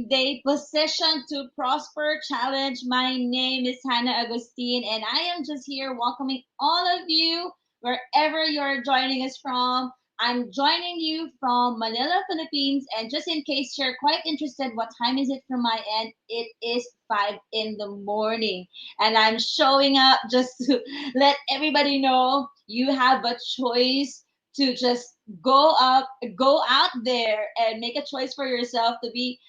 5-day Position to Prosper Challenge. My name is Hannah Agustin, and I am just here welcoming all of you wherever you're joining us from. I'm joining you from Manila, Philippines, and just in case you're quite interested, what time is it from my end? It is 5 in the morning, and I'm showing up just to let everybody know you have a choice to just go out there and make a choice for yourself to be,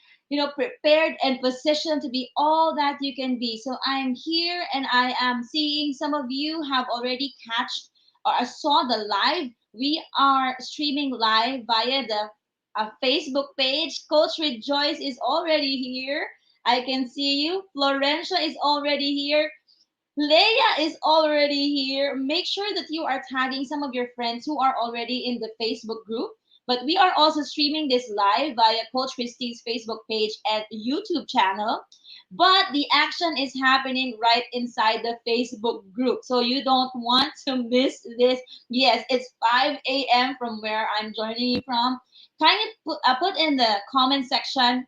prepared and positioned to be all that you can be. So I'm here and I am seeing some of you have already catched or saw the live. We are streaming live via the Facebook page. Coach Rejoice is already here. I can see you. Florencia is already here. Leia is already here. Make sure that you are tagging some of your friends who are already in the Facebook group. But we are also streaming this live via Coach Christine's Facebook page and YouTube channel. But the action is happening right inside the Facebook group. So you don't want to miss this. Yes, it's 5 a.m. from where I'm joining you from. Kind of put in the comment section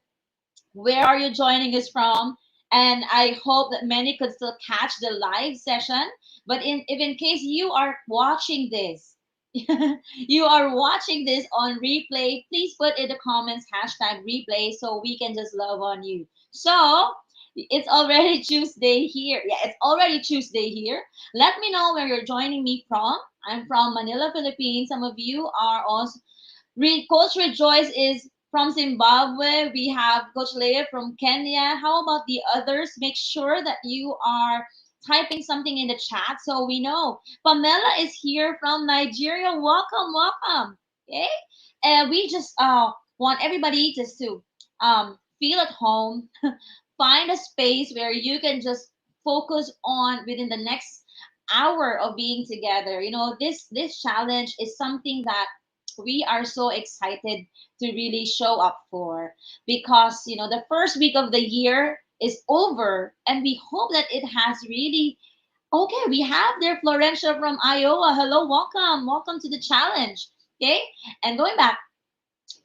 where are you joining us from, and I hope that many could still catch the live session. But if in case you are watching this you are watching this on replay, please put in the comments hashtag replay so we can just love on you. So it's already Tuesday here. Yeah, it's already Tuesday here. Let me know where you're joining me from. I'm from Manila, Philippines. Some of you are also Coach Rejoice is from Zimbabwe. We have Coach Leah from Kenya. How about the others? Make sure that you are typing something in the chat so we know. Pamela is here from Nigeria. Welcome, welcome. Okay, and we just want everybody just to feel at home. Find a space where you can just focus on within the next hour of being together. This challenge is something that we are so excited to really show up for, because the first week of the year is over and we hope that it has really. Okay, we have there Florencia from Iowa. Hello, welcome to the challenge. Okay, and going back,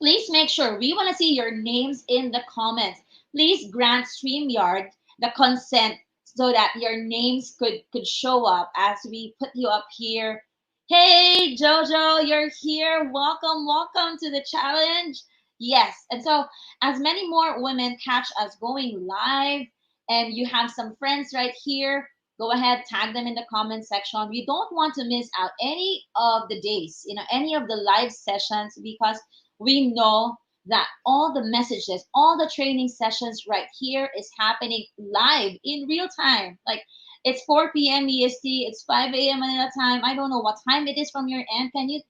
please make sure we want to see your names in the comments. Please grant StreamYard the consent so that your names could show up as we put you up here. Hey Jojo, you're here. Welcome to the challenge. Yes, and so as many more women catch us going live, and you have some friends right here, go ahead, tag them in the comment section. We don't want to miss out any of the days, any of the live sessions, because we know that all the messages, all the training sessions right here is happening live in real time. Like it's 4 p.m. EST, it's 5 a.m. Manila time. I don't know what time it is from your end. Can you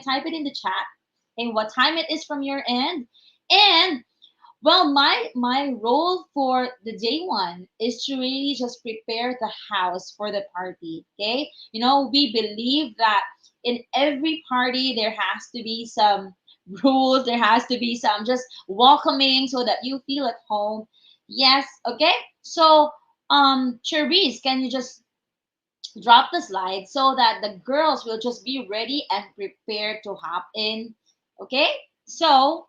type it in the chat? And what time it is from your end? And well, my role for the day one is to really just prepare the house for the party. Okay, we believe that in every party there has to be some rules, there has to be some just welcoming so that you feel at home. Yes, okay. So, Cherise, can you just drop the slide so that the girls will just be ready and prepared to hop in? Okay, so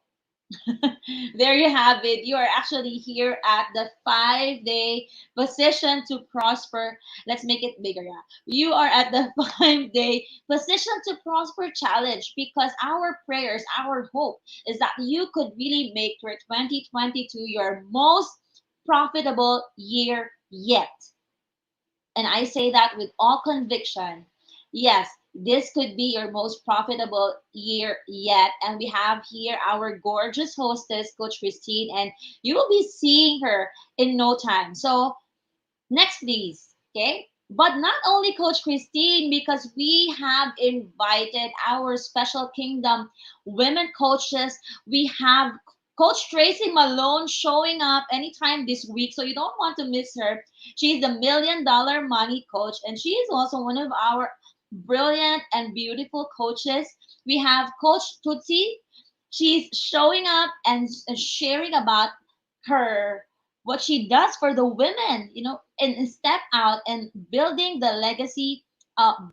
there you have it. You are actually here at the 5-day Position to Prosper. Let's make it bigger. Yeah. You are at the 5-day Position to Prosper challenge, because our prayers, our hope is that you could really make your 2022 your most profitable year yet. And I say that with all conviction. Yes, this could be your most profitable year yet. And we have here our gorgeous hostess, Coach Christine, and you will be seeing her in no time. So, next, please. Okay. But not only Coach Christine, because we have invited our special kingdom women coaches. We have Coach Tracy Malone showing up anytime this week. So you don't want to miss her. She's the $1 million money coach, and she is also one of our brilliant and beautiful coaches. We have Coach Tutsi. She's showing up and sharing about her what she does for the women, and step out and building the legacy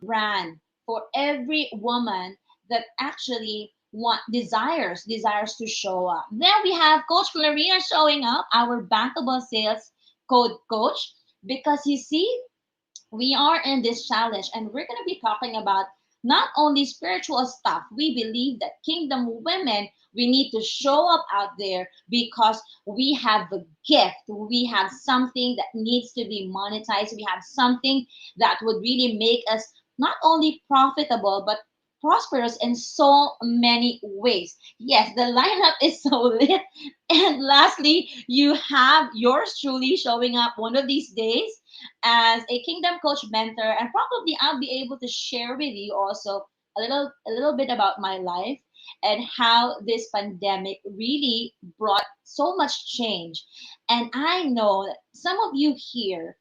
brand for every woman that actually want desires to show up. Then we have Coach Clarina showing up, our bankable sales code coach, because you see, we are in this challenge and we're going to be talking about not only spiritual stuff. We believe that kingdom women, we need to show up out there because we have a gift. We have something that needs to be monetized. We have something that would really make us not only profitable, but prosperous in so many ways. Yes, the lineup is so lit. And lastly, you have yours truly showing up one of these days as a kingdom coach mentor, and probably I'll be able to share with you also a little bit about my life and how this pandemic really brought so much change. And I know that some of you here,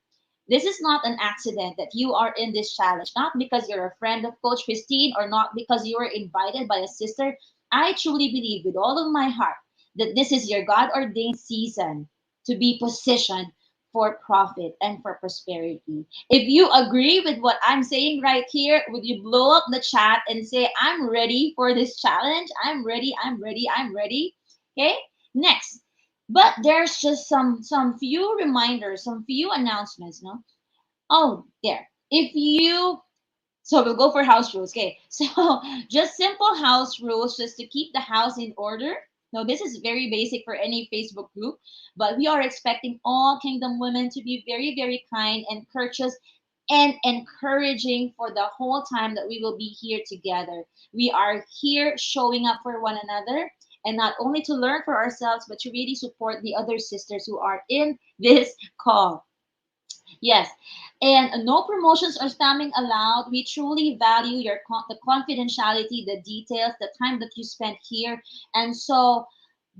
this is not an accident that you are in this challenge, not because you're a friend of Coach Christine or not because you were invited by a sister. I truly believe with all of my heart that this is your God ordained season to be positioned for profit and for prosperity. If you agree with what I'm saying right here, would you blow up the chat and say, I'm ready for this challenge? I'm ready, I'm ready, I'm ready. Okay, next. But there's just some few reminders, some few announcements, no? Oh, there. If you so we'll go for house rules. Okay. So just simple house rules just to keep the house in order. Now, this is very basic for any Facebook group, but we are expecting all Kingdom women to be very, very kind and courteous and encouraging for the whole time that we will be here together. We are here showing up for one another and not only to learn for ourselves, but to really support the other sisters who are in this call. Yes, and no promotions or spamming allowed. We truly value the confidentiality, the details, the time that you spent here, and so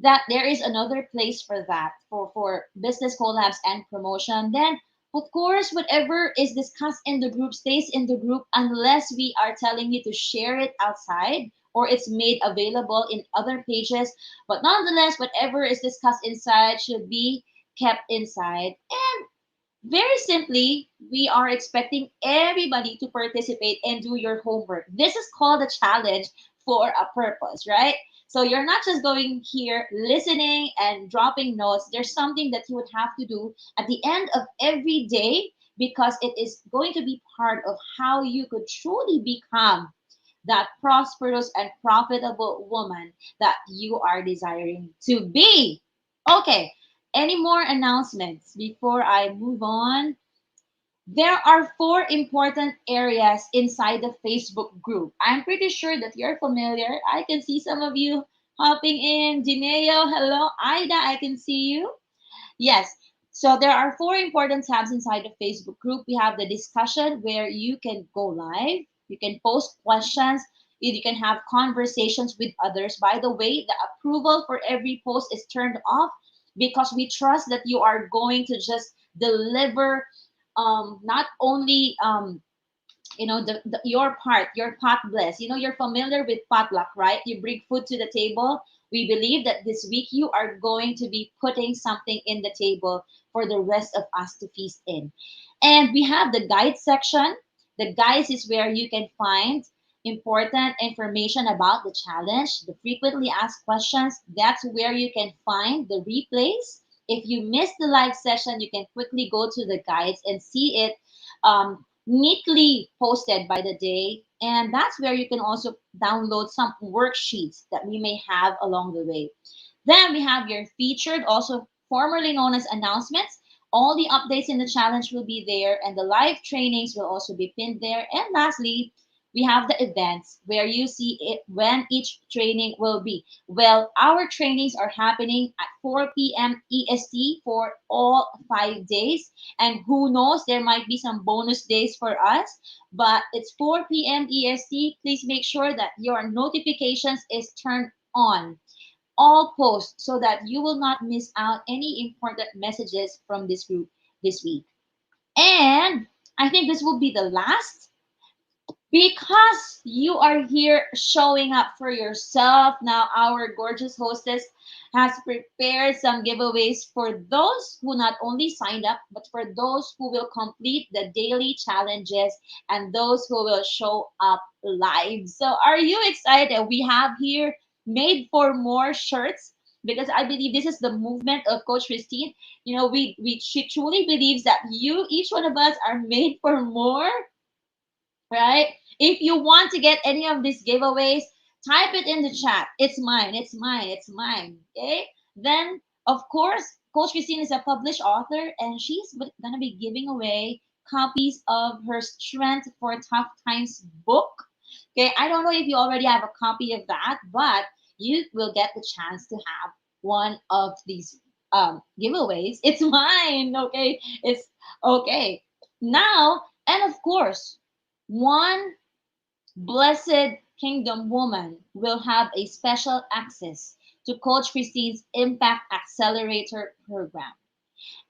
that there is another place for that for business collabs and promotion. Then, of course, whatever is discussed in the group stays in the group unless we are telling you to share it outside or it's made available in other pages. But nonetheless, whatever is discussed inside should be kept inside. Very simply, we are expecting everybody to participate and do your homework. This is called a challenge for a purpose, right? So you're not just going here listening and dropping notes. There's something that you would have to do at the end of every day because it is going to be part of how you could truly become that prosperous and profitable woman that you are desiring to be. Okay, any more announcements before I move on? There are four important areas inside the Facebook group. I'm pretty sure that you're familiar. I can see some of you hopping in. Dineo, hello. Ida, I can see you. Yes. So there are four important tabs inside the Facebook group. We have the discussion where you can go live, you can post questions, you can have conversations with others. By the way, the approval for every post is turned off because we trust that you are going to just deliver not only your part, your pot bless. You're familiar with potluck, right? You bring food to the table. We believe that this week you are going to be putting something in the table for the rest of us to feast in. And we have the guide section. The guides is where you can find important information about the challenge, the frequently asked questions. That's where you can find the replays. If you missed the live session, you can quickly go to the guides and see it neatly posted by the day. And that's where you can also download some worksheets that we may have along the way. Then we have your featured, also formerly known as announcements. All the updates in the challenge will be there, and the live trainings will also be pinned there. And lastly, we have the events where you see it when each training will be. Well, our trainings are happening at 4 p.m. EST for all 5 days. And who knows, there might be some bonus days for us, but it's 4 p.m. EST. Please make sure that your notifications is turned on all posts so that you will not miss out any important messages from this group this week. And I think this will be the last because you are here showing up for yourself. Now, our gorgeous hostess has prepared some giveaways for those who not only signed up, but for those who will complete the daily challenges and those who will show up live. So, are you excited? We have here made for more shirts because I believe this is the movement of Coach Christine. You know, she truly believes that each one of us, are made for more, right? If you want to get any of these giveaways, type it in the chat. It's mine, it's mine, it's mine. Okay? Then, of course, Coach Christine is a published author and she's going to be giving away copies of her Strength for Tough Times book. Okay, I don't know if you already have a copy of that, but you will get the chance to have one of these giveaways. It's mine, okay? It's okay. Now, and of course, one blessed kingdom woman will have a special access to Coach Christine's Impact Accelerator program.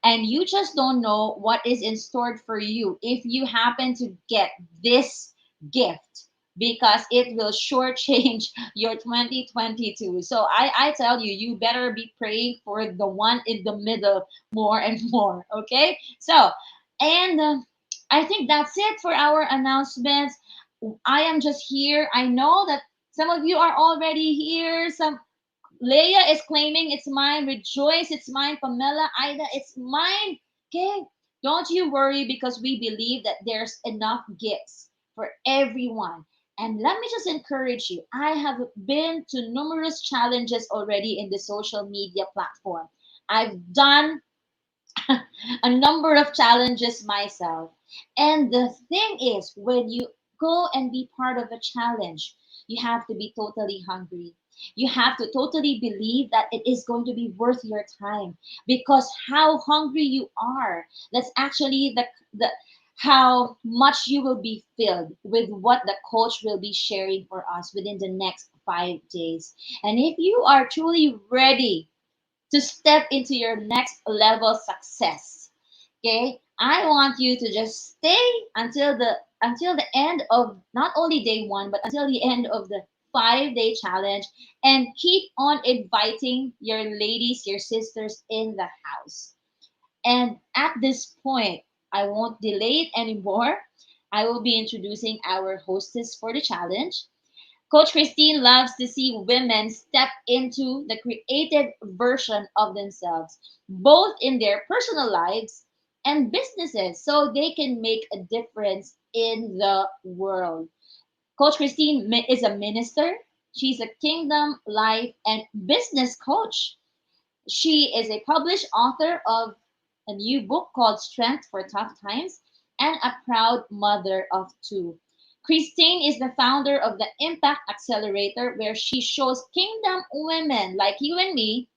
And you just don't know what is in store for you if you happen to get this gift, because it will sure change your 2022. So I tell you, you better be praying for the one in the middle more and more. Okay? So, and I think that's it for our announcements. I am just here. I know that some of you are already here. Some Leia is claiming it's mine. Rejoice, it's mine. Pamela, Ida, it's mine. Okay, don't you worry, because we believe that there's enough gifts for everyone. And let me just encourage you. I have been to numerous challenges already in the social media platform. I've done a number of challenges myself. And the thing is, when you go and be part of a challenge, you have to be totally hungry. You have to totally believe that it is going to be worth your time, because how hungry you are, that's actually the how much you will be filled with what the coach will be sharing for us within the next 5 days. And if you are truly ready to step into your next level success. Okay? I want you to just stay until the end of not only day 1, but until the end of the 5-day challenge, and keep on inviting your ladies, your sisters in the house. And at this point, I won't delay it anymore. I will be introducing our hostess for the challenge. Coach Christine loves to see women step into the creative version of themselves, both in their personal lives and businesses, so they can make a difference in the world. Coach Christine is a minister. She's a kingdom, life, and business coach. She is a published author of a new book called Strength for Tough Times and a proud mother of two. Christine is the founder of the Impact Accelerator, where she shows kingdom women like you and me,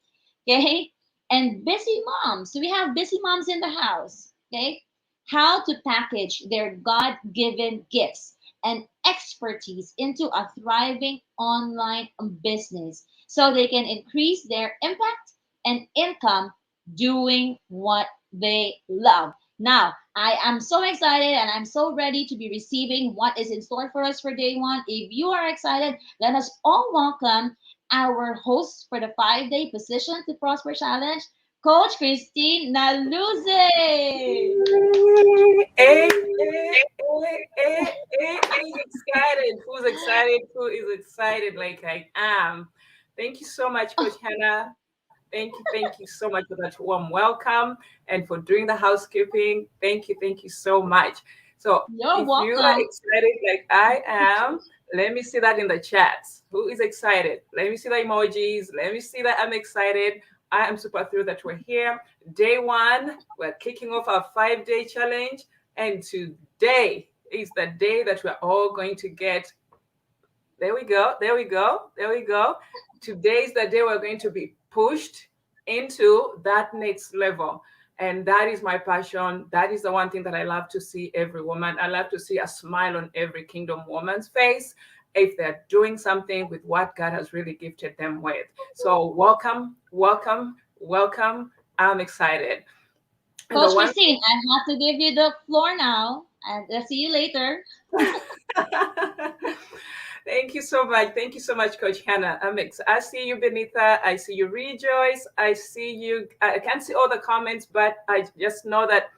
okay, and busy moms. So we have busy moms in the house, okay, how to package their God given gifts and expertise into a thriving online business so they can increase their impact and income doing what they love. Now, I am so excited and I'm so ready to be receiving what is in store for us for day 1. If you are excited, let us all welcome our host for the 5-day Position to Prosper Challenge, Coach Christine Naluze. Who's excited? Who's excited? Who is excited like I am? Thank you so much, Coach Hannah. Thank you so much for that warm welcome and for doing the housekeeping. Thank you so much. So, You're if you are welcome. excited like I am, let me see that in the chats. Who is excited? Let me see the emojis. Let me see that I'm excited. I am super thrilled that we're here. Day 1, we're kicking off our 5-day challenge. And today is the day that we're all going to get. There we go. There we go. There we go. Today is the day we're going to be pushed into that next level. And that is my passion. That is the one thing that I love to see every woman. I love to see a smile on every kingdom woman's face if they're doing something with what God has really gifted them with. So, welcome, welcome, welcome. I'm excited. And the Coach one Christine, I have to give you the floor now. And I'll see you later. Thank you so much. Thank you so much, Coach Hannah. I see you, Benita. I see you, Rejoice. I see you. I can't see all the comments, but I just know that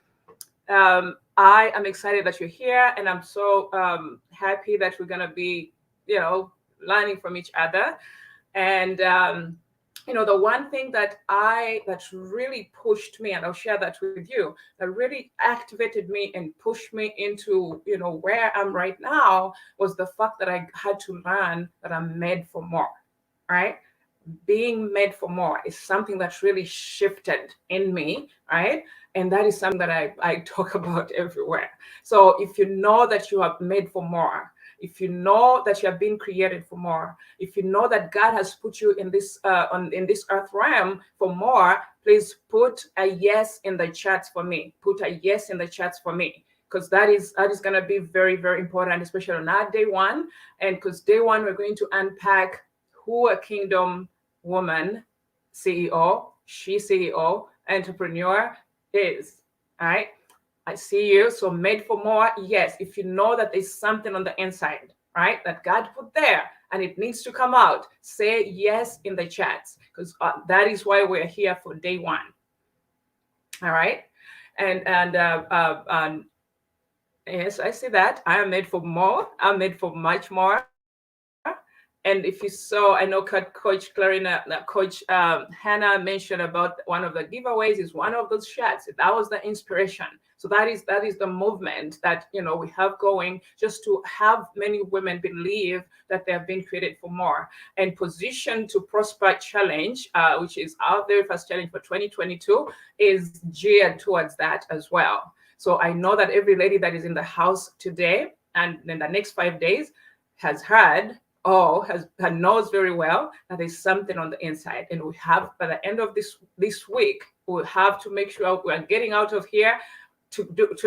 I am excited that you're here, and I'm so happy that we're gonna be, learning from each other. And the one thing that really pushed me, and I'll share that with you, that really activated me and pushed me into where I'm right now, was the fact that I had to learn that I'm made for more. Right? Being made for more is something that's really shifted in me, right? And that is something that I talk about everywhere. So if you know that you are made for more, if you know that you have been created for more, if you know that God has put you in this in this earth realm for more, please put a yes in the chats for me. Put a yes in the chats for me, because that is going to be very, very important, especially on our day one. And because day one, we're going to unpack who a kingdom woman, CEO, she CEO, entrepreneur is. All right. I see you. So made for more. Yes. If you know that there's something on the inside, right, that God put there and it needs to come out, say yes in the chats, because that is why we're here for day one. All right. And yes, I see that. I am made for more. I'm made for much more. And if you saw, I know Coach Hannah mentioned about one of the giveaways is one of those chats. That was the inspiration. So that is the movement that we have going, just to have many women believe that they have been created for more. And Position to Prosper Challenge, which is our very first challenge for 2022, is geared towards that as well. So I know that every lady that is in the house today and in the next 5 days has heard, has knows very well that there's something on the inside, and we have, by the end of this week, we'll have to make sure we're getting out of here to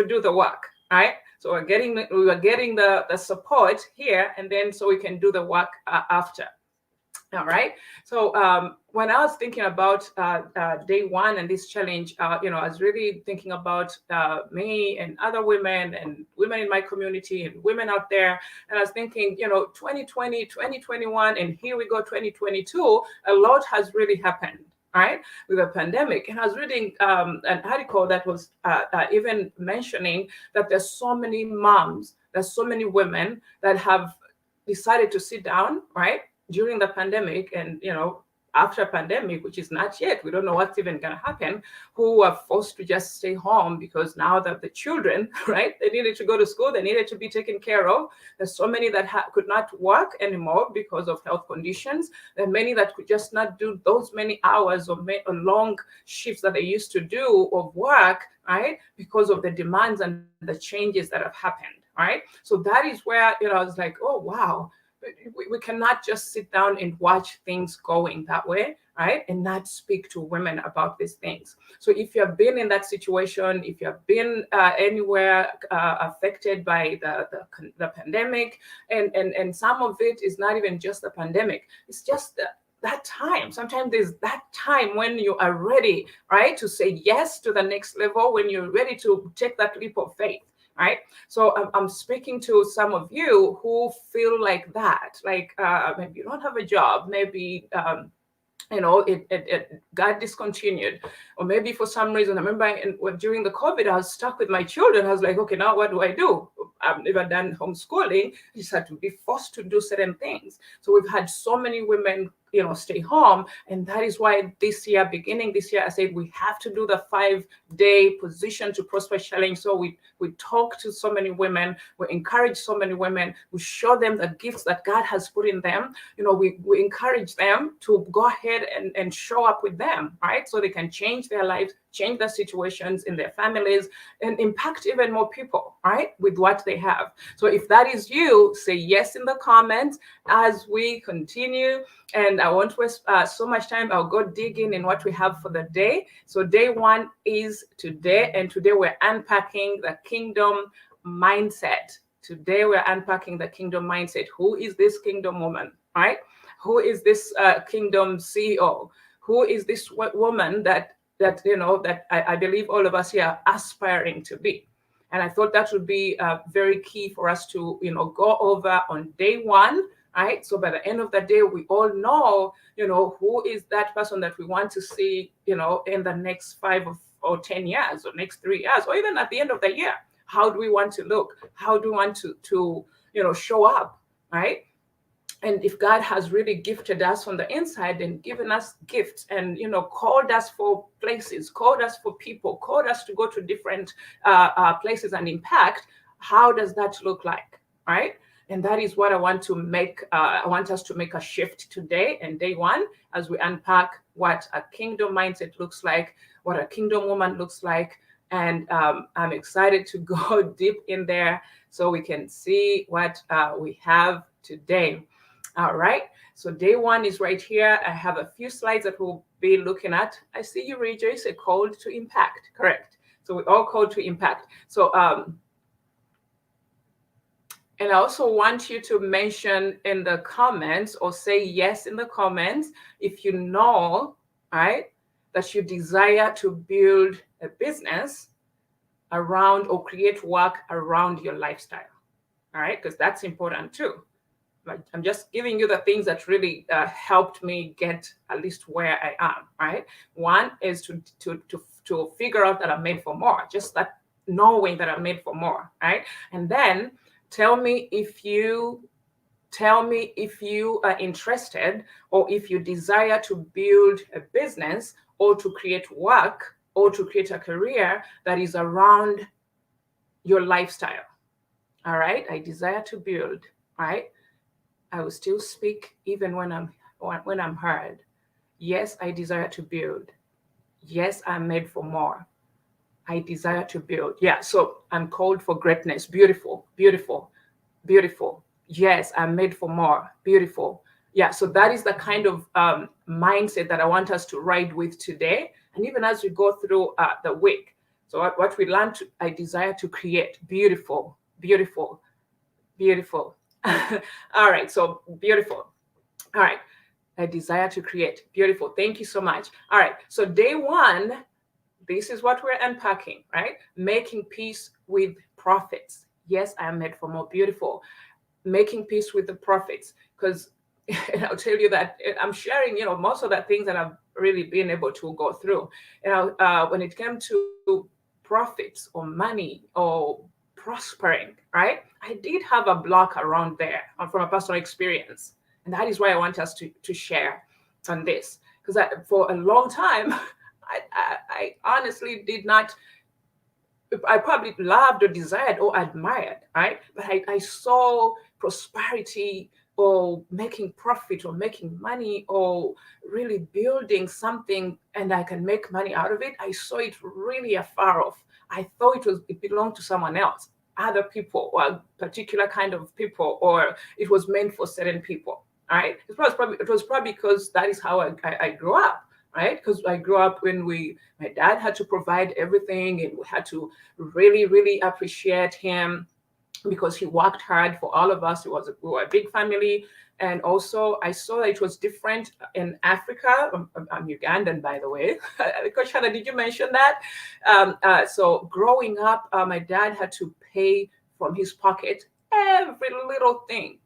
do the work, right? So we are getting the support here, and then so we can do the work after. All right. So when I was thinking about day one and this challenge, I was really thinking about me and other women and women in my community and women out there. And I was thinking, 2020, 2021, and here we go, 2022, a lot has really happened. Right, with the pandemic. And I was reading an article that was even mentioning that there's so many moms, there's so many women that have decided to sit down, right, during the pandemic, and after pandemic, which is not yet, we don't know what's even going to happen, who are forced to just stay home because now that the children, right, they needed to go to school, they needed to be taken care of. There's so many that could not work anymore because of health conditions. There are many that could just not do those many hours or long shifts that they used to do of work, right, because of the demands and the changes that have happened, right? So that is where I was like, oh wow, we cannot just sit down and watch things going that way, right? And not speak to women about these things. So if you have been in that situation, if you have been anywhere affected by the pandemic, and some of it is not even just the pandemic, it's just that time. Sometimes there's that time when you are ready, right, to say yes to the next level, when you're ready to take that leap of faith. Right. So I'm speaking to some of you who feel like that, like maybe you don't have a job, maybe it got discontinued, or maybe for some reason. I remember during the COVID, I was stuck with my children. I was like, okay, now what do I do? I've never done homeschooling. I just had to be forced to do certain things. So we've had so many women stay home, and that is why beginning this year, I said we have to do the 5-day Position to Prosper challenge. So we talk to so many women, we encourage so many women, we show them the gifts that God has put in them. We encourage them to go ahead and show up with them, right, so they can change their lives, change their situations in their families, and impact even more people, right, with what they have. So if that is you, say yes in the comments as we continue. And I won't waste so much time. I'll go digging in what we have for the day. So day one is today, and today we're unpacking the kingdom mindset. Today we're unpacking the kingdom mindset. Who is this kingdom woman, right? Who is this kingdom CEO? Who is this woman that I believe all of us here are aspiring to be? And I thought that would be very key for us to, go over on day one, right? So by the end of the day, we all know, who is that person that we want to see, in the next 5 or 10 years, or next 3 years, or even at the end of the year. How do we want to look? How do we want to show up, right? And if God has really gifted us from the inside and given us gifts and called us for places, called us for people, called us to go to different places and impact, how does that look like, right? And that is what I want to make. I want us to make a shift today and day one as we unpack what a kingdom mindset looks like, what a kingdom woman looks like, and I'm excited to go deep in there so we can see what we have today. All right. So day one is right here. I have a few slides that we'll be looking at. I see you, Rejoice, a called to impact. Correct. So we're all called to impact. So, and I also want you to mention in the comments or say yes in the comments if you know, right, that you desire to build a business around or create work around your lifestyle. All right. Because that's important too. I'm just giving you the things that really helped me get at least where I am, right? One is to figure out that I'm made for more, just that knowing that I'm made for more, right? And then tell me if you are interested or if you desire to build a business or to create work or to create a career that is around your lifestyle. All right? I desire to build, right? I will still speak even when I'm heard. Yes, I desire to build. Yes, I'm made for more. I desire to build. Yeah, so I'm called for greatness. Beautiful, beautiful, beautiful. Yes, I'm made for more. Beautiful. Yeah, so that is the kind of mindset that I want us to ride with today. And even as we go through the week. So what we learned, I desire to create. Beautiful, beautiful, beautiful. All right, so beautiful. All right, I desire to create. Beautiful. Thank you so much. All right, so day one, this is what we're unpacking, right? Making peace with profits. Yes, I am made for more. Beautiful. Making peace with the profits. Because I'll tell you that I'm sharing, most of the things that I've really been able to go through. When it came to profits or money or prospering, right? I did have a block around there from a personal experience. And that is why I want us to share on this. Because for a long time, I honestly did not, I probably loved or desired or admired, right? But I saw prosperity or making profit or making money or really building something and I can make money out of it. I saw it really afar off. I thought it belonged to someone else, other people, or a particular kind of people, or it was meant for certain people, right? It was probably because that is how I grew up, right? Because I grew up when my dad had to provide everything and we had to really, really appreciate him because he worked hard for all of us. We were a big family. And also, I saw that it was different in Africa. I'm Ugandan, by the way. Coach Hannah, did you mention that? So growing up, my dad had to pay from his pocket every little thing,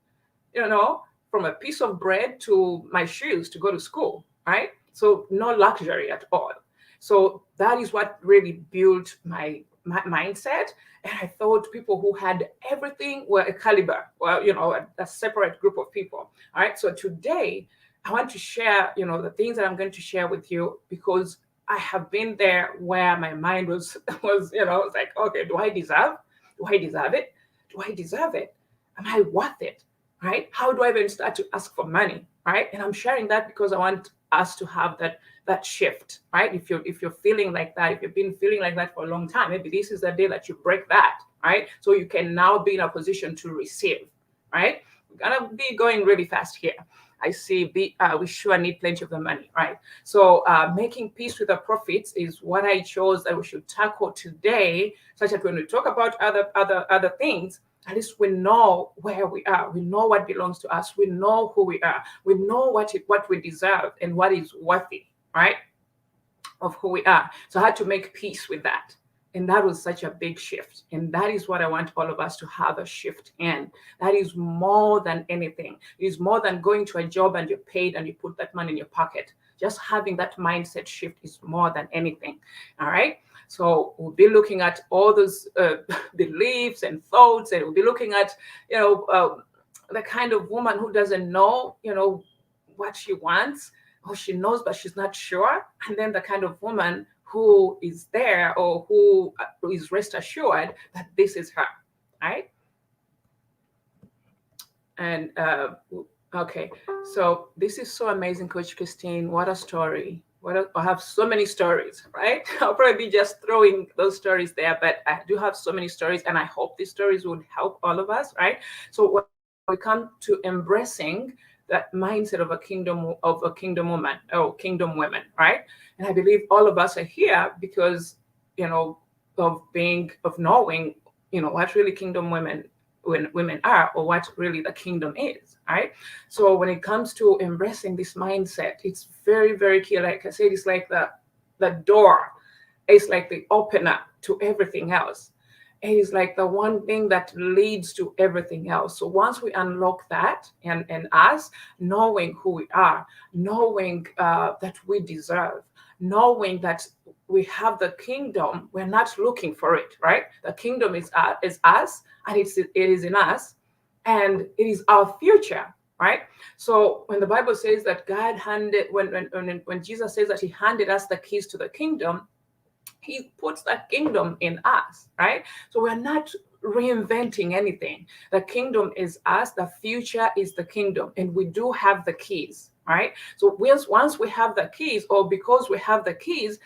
you know, from a piece of bread to my shoes to go to school, right? So no luxury at all. So that is what really built my mindset. And I thought people who had everything were a caliber, well, a separate group of people. All right. So today I want to share, the things that I'm going to share with you because I have been there where my mind was, it's like, okay, do I deserve? Do I deserve it? Do I deserve it? Am I worth it? Right? How do I even start to ask for money? Right? And I'm sharing that because I want us to have that shift, right? If you're feeling like that, if you've been feeling like that for a long time, maybe this is the day that you break that, right? So you can now be in a position to receive, right? We're gonna be going really fast here. I see we sure need plenty of the money, right? So making peace with the profits is what I chose that we should tackle today, such that when we talk about other things, at least we know where we are. We know what belongs to us. We know who we are. We know what we deserve and what is worthy, right, of who we are. So I had to make peace with that. And that was such a big shift. And that is what I want all of us to have a shift in. That is more than anything. It is more than going to a job and you're paid and you put that money in your pocket. Just having that mindset shift is more than anything. All right. So we'll be looking at all those beliefs and thoughts, and we'll be looking at, the kind of woman who doesn't know, what she wants, or she knows but she's not sure, and then the kind of woman who is there, or who is rest assured that this is her, right? And okay, so this is so amazing, Coach Christine. What a story. I have so many stories, right? I'll probably be just throwing those stories there, but I do have so many stories, and I hope these stories would help all of us, right? So when we come to embracing that mindset of a kingdom woman, or kingdom women, right? And I believe all of us are here because, of knowing, what really kingdom women are, or what really the kingdom is, right? So when it comes to embracing this mindset, it's very, very key. Like I said, it's like the door. It's like the opener to everything else. It is like the one thing that leads to everything else. So once we unlock that, and us knowing who we are, knowing that we deserve, knowing that we have the kingdom, we're not looking for it, right? The kingdom is us, and it is in us, and it is our future, right? So when the Bible says that God handed, when Jesus says that he handed us the keys to the kingdom, he puts that kingdom in us, right? So we're not reinventing anything. The kingdom is us, the future is the kingdom, and we do have the keys, right? So once we have the keys, or because we have the keys,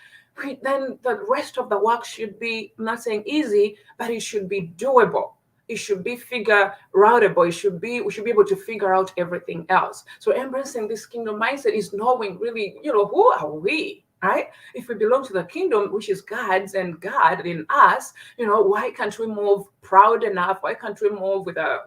then the rest of the work should be, I'm not saying easy, but it should be doable. It should be figure routable. We should be able to figure out everything else. So embracing this kingdom mindset is knowing really, who are we, right? If we belong to the kingdom, which is God's, and God in us, why can't we move proud enough? Why can't we move with a,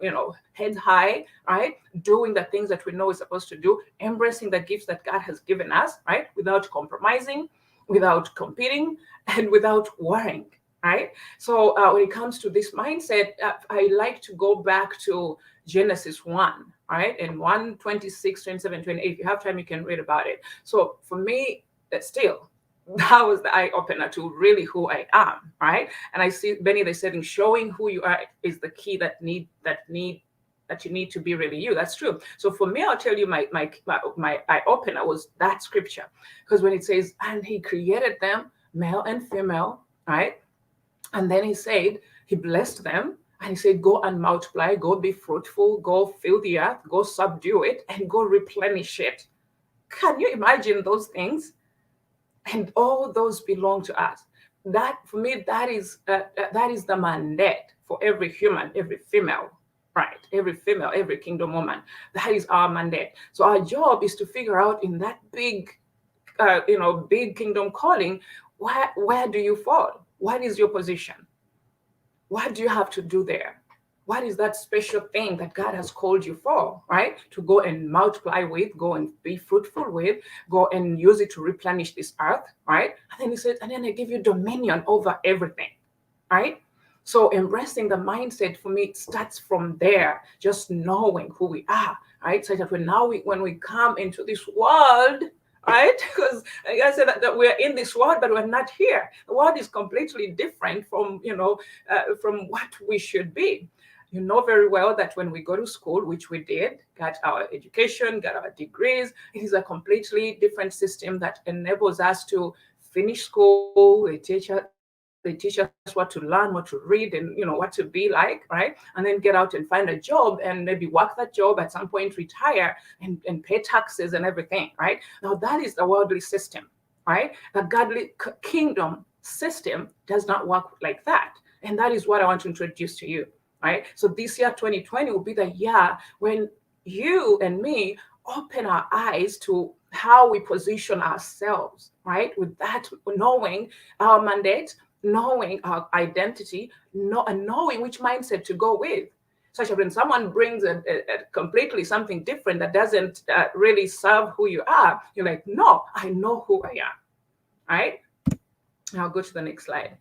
head high, right? Doing the things that we know we're supposed to do, embracing the gifts that God has given us, right? Without compromising, without competing, and without worrying, right? So when it comes to this mindset, I like to go back to Genesis 1, right? And 1, 26, 27, 28. If you have time, you can read about it. So for me, still, that was the eye opener to really who I am, right? And I see Benny, they said, in showing who you are is the key that you need to be really you. That's true. So for me, I'll tell you my eye opener was that scripture, because when it says, and he created them male and female, right? And then he said, he blessed them, and he said, go and multiply, go be fruitful, go fill the earth, go subdue it, and go replenish it. Can you imagine those things? And all those belong to us. That, for me, that is the mandate for every human, every female, right? Every female, every kingdom woman. That is our mandate. So our job is to figure out, in that big, big kingdom calling, where do you fall? What is your position? What do you have to do there? What is that special thing that God has called you for, right? To go and multiply with, go and be fruitful with, go and use it to replenish this earth, right? And then he said, and then I give you dominion over everything, right? So embracing the mindset, for me, it starts from there, just knowing who we are, right? So that when we come into this world, right? Because like I said, that we're in this world, but we're not here. The world is completely different from, from what we should be. You know very well that when we go to school, which we did, got our education, got our degrees, it is a completely different system that enables us to finish school. They teach us what to learn, what to read, and what to be like, right? And then get out and find a job, and maybe work that job, at some point retire, and pay taxes and everything, right? Now that is the worldly system, right? The godly kingdom system does not work like that. And that is what I want to introduce to you, right? So this year, 2020, will be the year when you and me open our eyes to how we position ourselves, right? With that, knowing our mandate, knowing our identity, and knowing which mindset to go with. Such that when someone brings a completely something different that doesn't really serve who you are, you're like, no, I know who I am, right? I'll go to the next slide.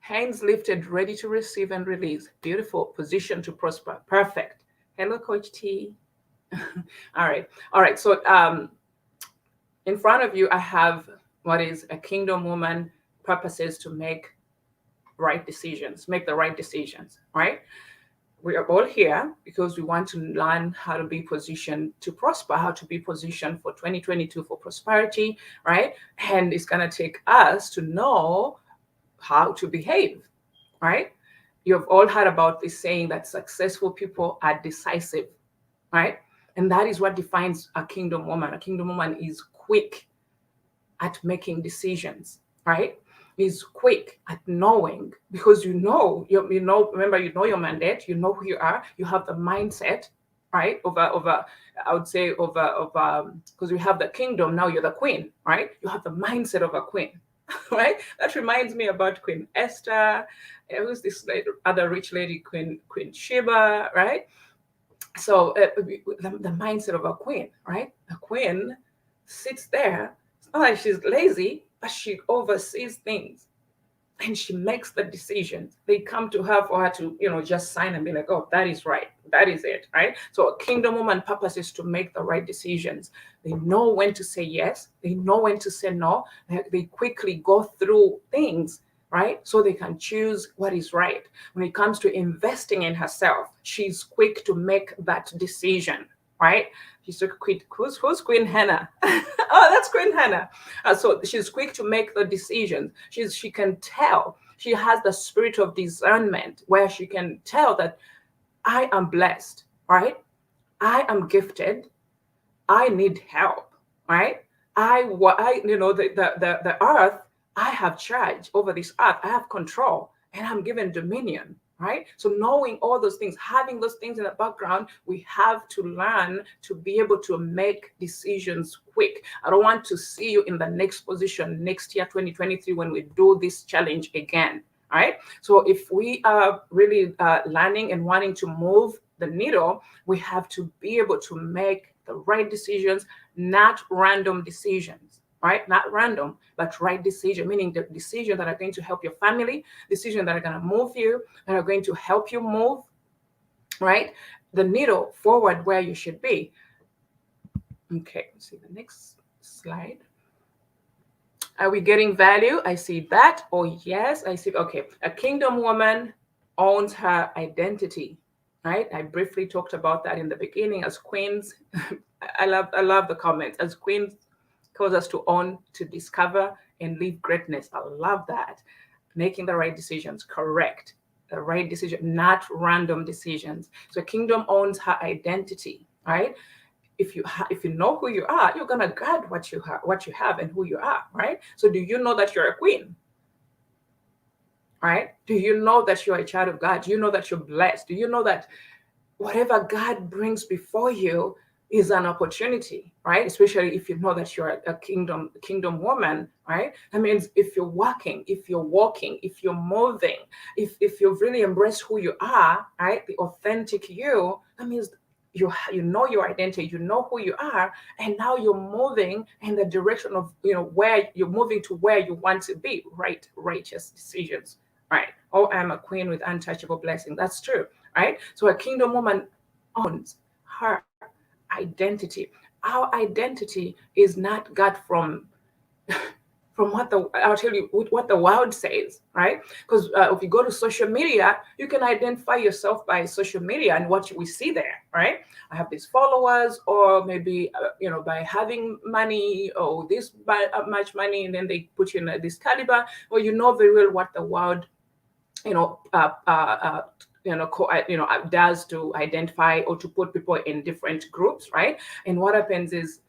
Hands lifted, ready to receive and release. Beautiful. Position to prosper. Perfect. Hello, Coach T. All right. All right. So in front of you, I have what is a kingdom woman purposes to make right decisions, make the right decisions, right? We are all here because we want to learn how to be positioned to prosper, how to be positioned for 2022 for prosperity, right? And it's going to take us to know how to behave, right? You've all heard about this saying that successful people are decisive, right? And that is what defines a kingdom woman. A kingdom woman is quick at making decisions, right? Is quick at knowing because you know, remember, you know your mandate, you know who you are, you have the mindset, right? Over, I would say over, because we have the kingdom, now you're the queen, right? You have the mindset of a queen, right? That reminds me about Queen Esther. Who's this other rich lady, Queen Sheba, right? So the mindset of a queen, right? A queen sits there. It's not like she's lazy, but she oversees things and she makes the decisions. They come to her for her to, just sign and be like, oh, that is right. That is it, right? So a kingdom woman purpose is to make the right decisions. They know when to say yes. They know when to say no. They quickly go through things, right? So they can choose what is right. When it comes to investing in herself, she's quick to make that decision, right? She's so quick. Who's Queen Hannah? Oh, that's Queen Hannah. So she's quick to make the decisions. She can tell. She has the spirit of discernment where she can tell that I am blessed, right? I am gifted. I need help, right? The earth, I have charge over this earth. I have control and I'm given dominion, right? So knowing all those things, having those things in the background, we have to learn to be able to make decisions quick. I don't want to see you in the next position next year, 2023, when we do this challenge again. All right. So if we are really learning and wanting to move the needle, we have to be able to make the right decisions, not random decisions, right? Not random, but right decision, meaning the decisions that are going to help your family, decisions that are going to move you, that are going to help you move, right? The needle forward where you should be. Okay, let's see the next slide. Are we getting value? I see that. Oh, yes, I see. Okay. A kingdom woman owns her identity, right? I briefly talked about that in the beginning. As queens, I love the comments. As queens, cause us to own, to discover, and live greatness. I love that. Making the right decisions, correct. The right decision, not random decisions. So kingdom owns her identity, right? If you know who you are, you're gonna guard what you have and who you are, right? So do you know that you're a queen, right? Do you know that you're a child of God? Do you know that you're blessed? Do you know that whatever God brings before you is an opportunity, right? Especially if you know that you're a kingdom woman, right? That means if you're working, if you're walking, if you're moving, if you've really embraced who you are, right? The authentic you, that means you know your identity, you know who you are, and now you're moving in the direction of where you're moving to, where you want to be, right? Righteous decisions, right? Oh, I'm a queen with untouchable blessing. That's true, right? So a kingdom woman owns her identity. Our identity is not got from I'll tell you what the world says, right? Because if you go to social media, you can identify yourself by social media and what we see there, right? I have these followers, or maybe by having money, or this by much money, and then they put you in this caliber. Well, you know very well what the world you know, uh, uh, uh, does to identify or to put people in different groups, right? And what happens is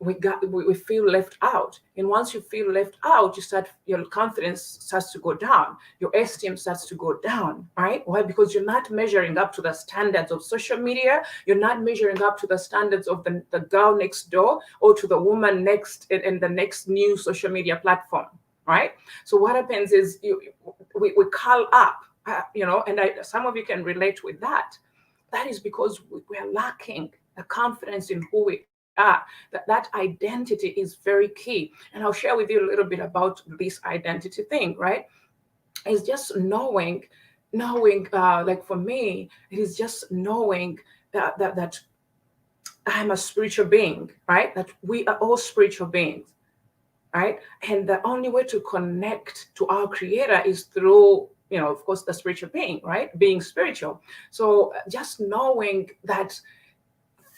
we feel left out, and once you feel left out, your confidence starts to go down, your esteem starts to go down, right? Why? Because you're not measuring up to the standards of social media, you're not measuring up to the standards of the girl next door, or to the woman next in the next new social media platform, right? So what happens is we call up, and some of you can relate with that. That is because we are lacking the confidence in who we are. That identity is very key. And I'll share with you a little bit about this identity thing, right? It's just knowing, like for me, it is just knowing that I'm a spiritual being, right? That we are all spiritual beings, right? And the only way to connect to our creator is through, of course, the spiritual being, right? Being spiritual. So just knowing that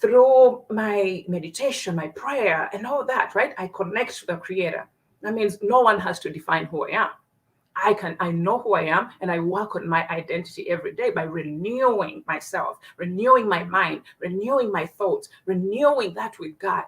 through my meditation, my prayer, and all that, right? I connect to the creator. That means no one has to define who I am. I know who I am, and I work on my identity every day by renewing myself, renewing my mind, renewing my thoughts, renewing that with God.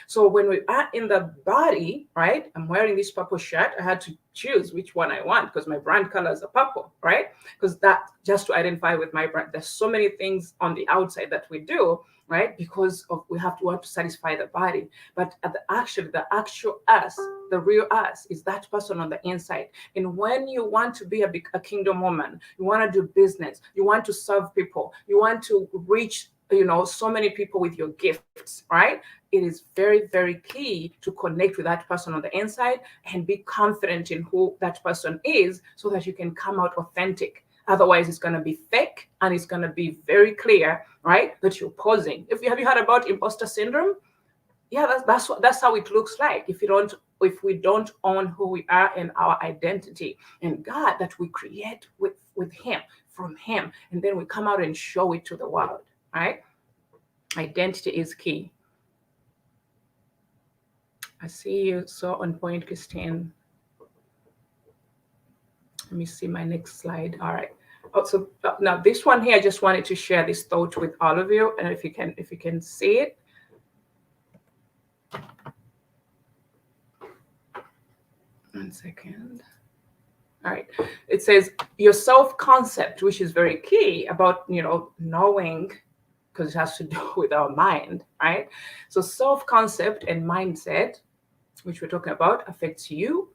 So when we are in the body, right? I'm wearing this purple shirt. I had to choose which one I want because my brand colors are purple, right? Because that just to identify with my brand. There's so many things on the outside that we do, right? Because of we have to want to satisfy the body. But the actual us, the real us, is that person on the inside. And when you want to be a kingdom woman, you want to do business, you want to serve people, you want to reach so many people with your gifts, right? It is very, very key to connect with that person on the inside and be confident in who that person is so that you can come out authentic. Otherwise, it's going to be fake and it's going to be very clear, right? That you're posing. If you have you heard about imposter syndrome? Yeah, that's how it looks like if we don't own who we are and our identity and God that we create with Him, from Him, and then we come out and show it to the world, right? Identity is key. I see you so on point, Christine. Let me see my next slide. All right. Oh, so now this one here, I just wanted to share this thought with all of you, and if you can see it. One second. All right. It says your self-concept, which is very key about knowing, because it has to do with our mind, right? So self-concept and mindset, which we're talking about, affects you,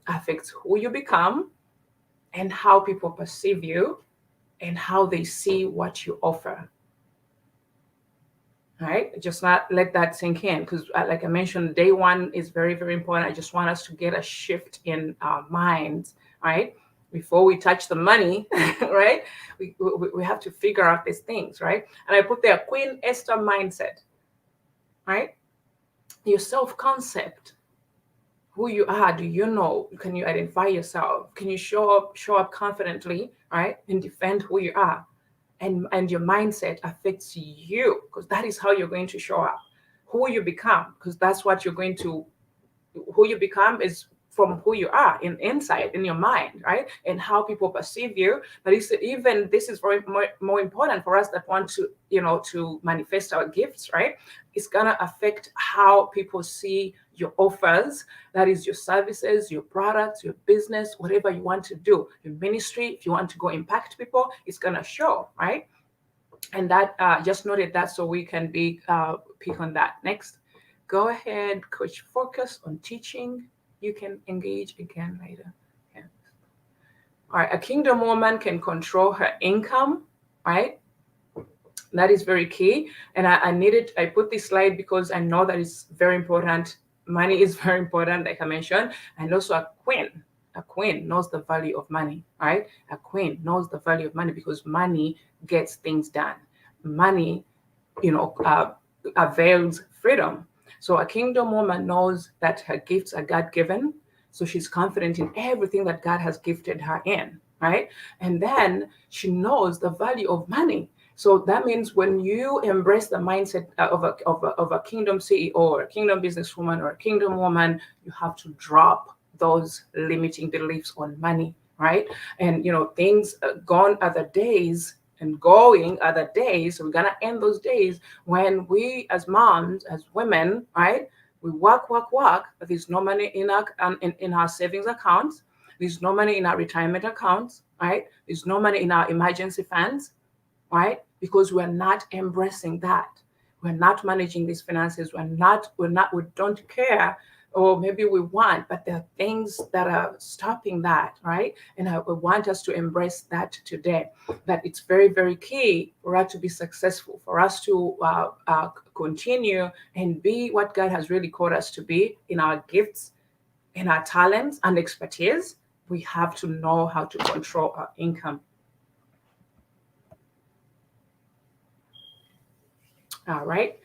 affects who you become, and how people perceive you, and how they see what you offer. All right, just not let that sink in because, like I mentioned, day one is very, very important. I just want us to get a shift in our minds, right? Before we touch the money, right? We have to figure out these things, right? And I put there Queen Esther mindset, right? Your self concept, who you are. Do you know? Can you identify yourself? Can you show up confidently, right? And defend who you are? And your mindset affects you because that is how you're going to show up. Who you become, because that's what you're going to. Who you become is from who you are inside in your mind, right? And how people perceive you. But it's even this is very more important for us that want to to manifest our gifts, right? It's gonna affect how people see your offers, that is your services, your products, your business, whatever you want to do, your ministry. If you want to go impact people, it's gonna show, right? And that just noted that so we can be pick on that. Next, go ahead, coach. Focus on teaching. You can engage again later. Yeah. All right, a kingdom woman can control her income, right? That is very key. And I put this slide because I know that it's very important. Money is very important, like I mentioned. And also a queen knows the value of money, right? A queen knows the value of money because money gets things done. Money, avails freedom. So a kingdom woman knows that her gifts are God given. So she's confident in everything that God has gifted her in, right? And then she knows the value of money. So that means when you embrace the mindset of a kingdom CEO or a kingdom businesswoman or a kingdom woman, you have to drop those limiting beliefs on money, right? And things gone are the days and going are the days. So we're gonna end those days when we, as moms, as women, right? We work, but there's no money in our savings accounts. There's no money in our retirement accounts, right? There's no money in our emergency funds, right? Because we're not embracing that. We're not managing these finances. We don't care, or maybe we want, but there are things that are stopping that, right? And I want us to embrace that today. That it's very, very key for us to be successful, for us to continue and be what God has really called us to be in our gifts, in our talents and expertise, we have to know how to control our income. All right.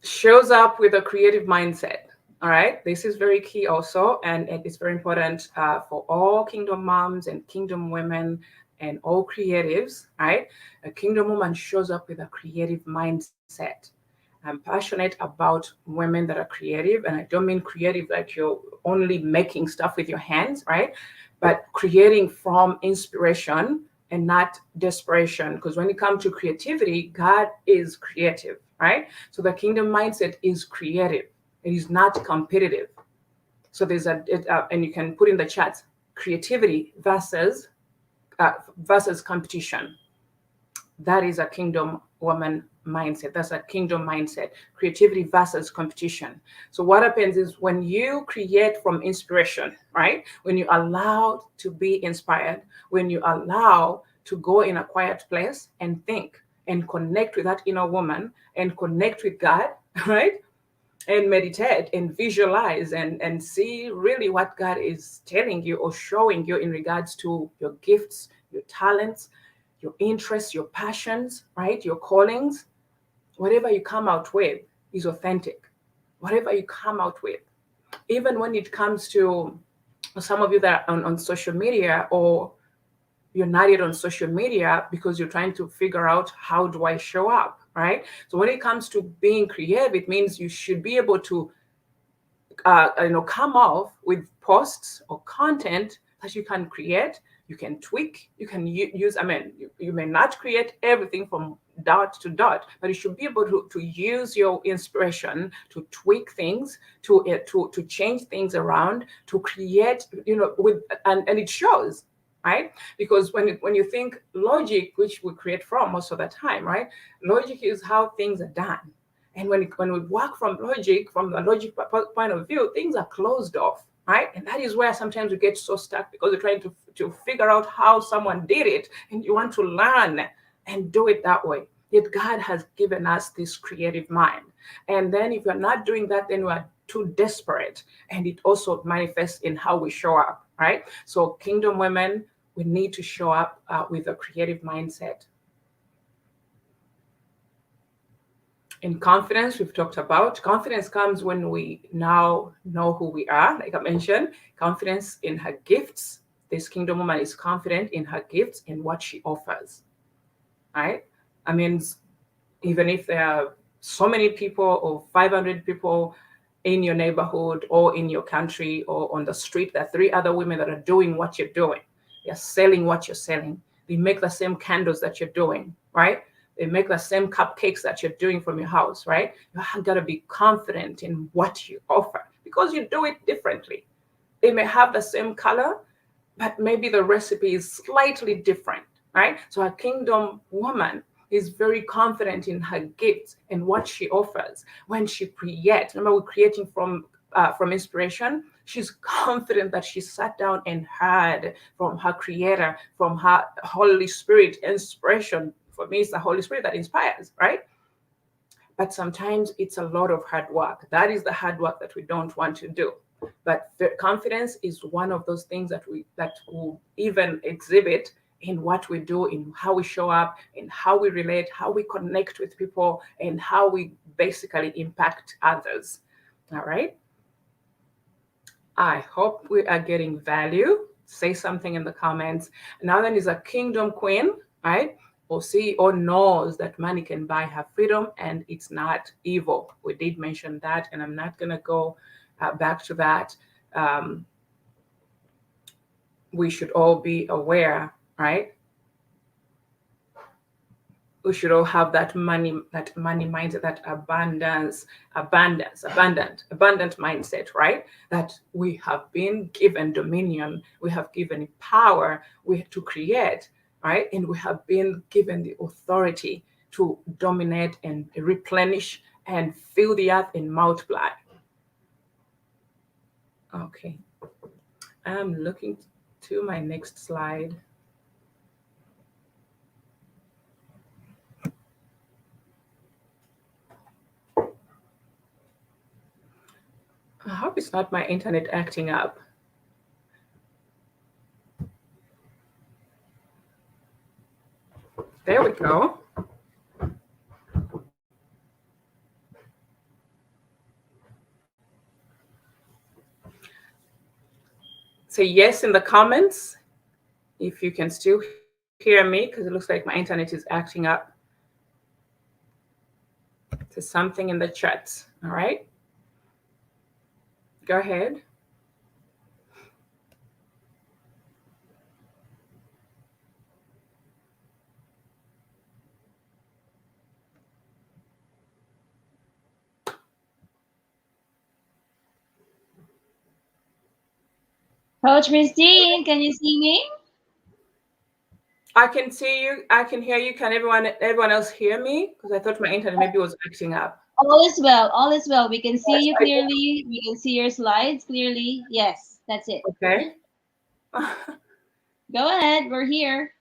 Shows up with a creative mindset. All right. This is very key also. And it is very important for all kingdom moms and kingdom women and all creatives. Right. A kingdom woman shows up with a creative mindset. I'm passionate about women that are creative. And I don't mean creative like you're only making stuff with your hands. Right. But creating from inspiration and not desperation. Because when it comes to creativity, God is creative, right? So the kingdom mindset is creative. It is not competitive. So and you can put in the chat, creativity versus competition. That is a kingdom woman mindset. That's a kingdom mindset. Creativity versus competition. So what happens is when you create from inspiration, right? When you allow to be inspired, when you allow to go in a quiet place and think and connect with that inner woman and connect with God, right? And meditate and visualize and see really what God is telling you or showing you in regards to your gifts, your talents, your interests, your passions, right? Your callings. Whatever you come out with is authentic. Whatever you come out with, even when it comes to some of you that are on social media, or you're not yet on social media because you're trying to figure out how do I show up, right? So when it comes to being creative, it means you should be able to come off with posts or content that you can create, you can tweak, you can use. I mean, you may not create everything from dot to dot, but you should be able to use your inspiration to tweak things, to change things around, to create, with and it shows, right? Because when you think logic, which we create from most of the time, right? Logic is how things are done. And when we work from logic, from the logic point of view, things are closed off, right? And that is where sometimes we get so stuck because we're trying to figure out how someone did it, and you want to learn and do it that way. Yet God has given us this creative mind. And then if you're not doing that, then we are too desperate. And it also manifests in how we show up, right? So kingdom women, we need to show up with a creative mindset. In confidence, we've talked about confidence comes when we now know who we are. Like I mentioned, confidence in her gifts. This kingdom woman is confident in her gifts and what she offers, right? I mean, even if there are so many people or 500 people in your neighborhood or in your country or on the street, there are three other women that are doing what you're doing. They're selling what you're selling. They make the same candles that you're doing, right? They make the same cupcakes that you're doing from your house, right? You got to be confident in what you offer because you do it differently. They may have the same color, but maybe the recipe is slightly different, right? So a kingdom woman is very confident in her gifts and what she offers when she creates. Remember, we're creating from inspiration. She's confident that she sat down and heard from her creator, from her Holy Spirit inspiration. For me, it's the Holy Spirit that inspires, right? But sometimes it's a lot of hard work. That is the hard work that we don't want to do. But the confidence is one of those things that we will even exhibit in what we do, in how we show up, in how we relate, how we connect with people, and how we basically impact others. All right. I hope we are getting value. Say something in the comments. Now then is a kingdom queen, right? Or CEO knows that money can buy her freedom and it's not evil. We did mention that, and I'm not going to go back to that. Um, we should all be aware, right? We should all have that money mindset, that abundant mindset, right? That we have been given dominion, we have given power to create, right? And we have been given the authority to dominate and replenish and fill the earth and multiply. Okay, I'm looking to my next slide. I hope it's not my internet acting up. There we go. Say yes in the comments if you can still hear me, because it looks like my internet is acting up. Say something in the chat. All right, go ahead. Coach Christine, can you see me? I can see you. I can hear you. Can everyone else hear me? Because I thought my internet maybe was acting up. All is well. All is well. We can see Yes, you I clearly. We can see your slides clearly. Yes, that's it. do. Okay. Go ahead. We're here.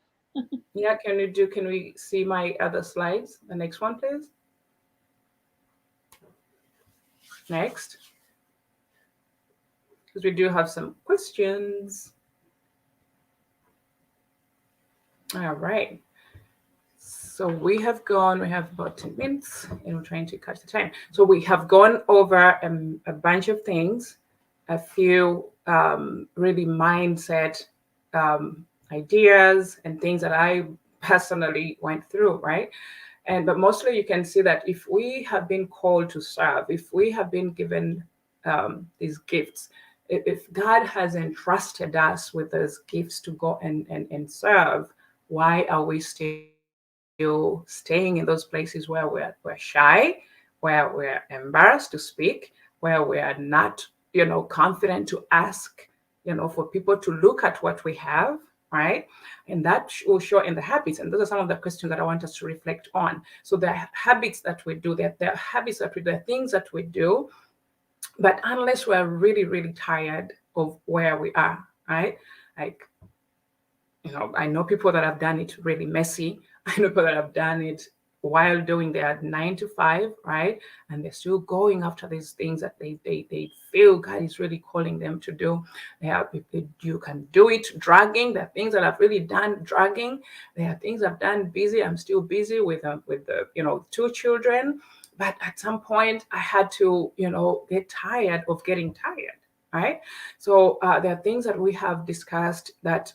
Yeah. Can we see my other slides? The next one, please. Next, because we do have some questions. All right. So we have about 10 minutes and we're trying to catch the time. So we have gone over a bunch of things, a few really mindset ideas and things that I personally went through, right? But mostly you can see that if we have been called to serve, if we have been given these gifts, if God has entrusted us with those gifts to go and serve, why are we still staying in those places where we're shy, where we're embarrassed to speak, where we are not, confident to ask, for people to look at what we have, right? And that will show in the habits. And those are some of the questions that I want us to reflect on. So the habits that we do, there are habits that we do, there are things that we do, but unless we're really, really tired of where we are, right? Like, I know people that have done it really messy. I know people that have done it while doing their 9 to 5, right? And they're still going after these things that they feel God is really calling them to do. You can do it dragging. There are things that I've really done dragging. There are things I've done busy. I'm still busy with the 2 children. But at some point, I had to get tired of getting tired, right? So there are things that we have discussed that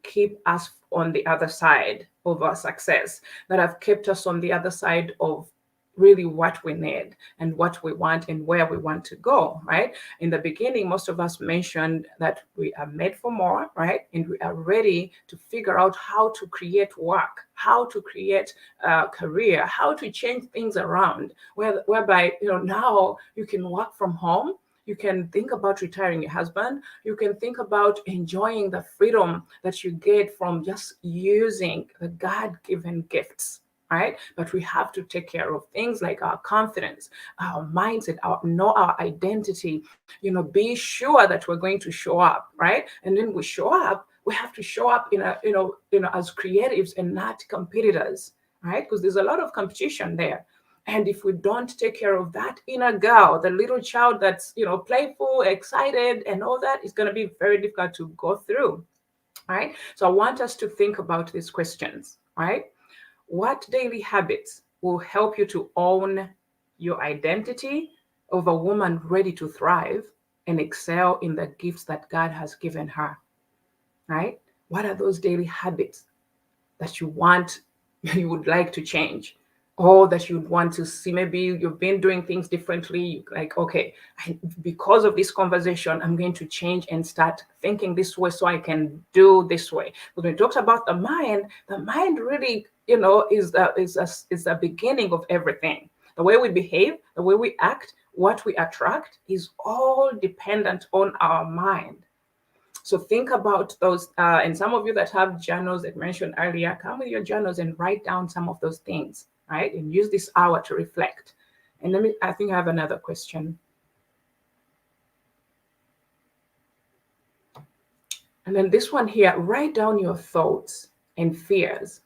keep us on the other side of our success, that have kept us on the other side of really what we need and what we want and where we want to go, right? In the beginning, most of us mentioned that we are made for more, right? And we are ready to figure out how to create work, how to create a career, how to change things around, whereby, now you can work from home. You can think about retiring your husband. You can think about enjoying the freedom that you get from just using the God given gifts, right? But we have to take care of things like our confidence, our mindset, know our identity, be sure that we're going to show up, right? And then we show up, we have to show up as creatives and not competitors, right? Because there's a lot of competition there. And if we don't take care of that inner girl, the little child that's, playful, excited, and all that, it's going to be very difficult to go through. Right. So I want us to think about these questions, right? What daily habits will help you to own your identity of a woman ready to thrive and excel in the gifts that God has given her, right? What are those daily habits that you want, you would like to change, or that you'd want to see? Maybe you've been doing things differently. Like, okay, because of this conversation, I'm going to change and start thinking this way so I can do this way. When we talked about the mind really, is the beginning of everything. The way we behave, the way we act, what we attract is all dependent on our mind. So think about those, and some of you that have journals that mentioned earlier, come with your journals and write down some of those things, right? And use this hour to reflect. And I think I have another question. And then this one here, write down your thoughts and fears,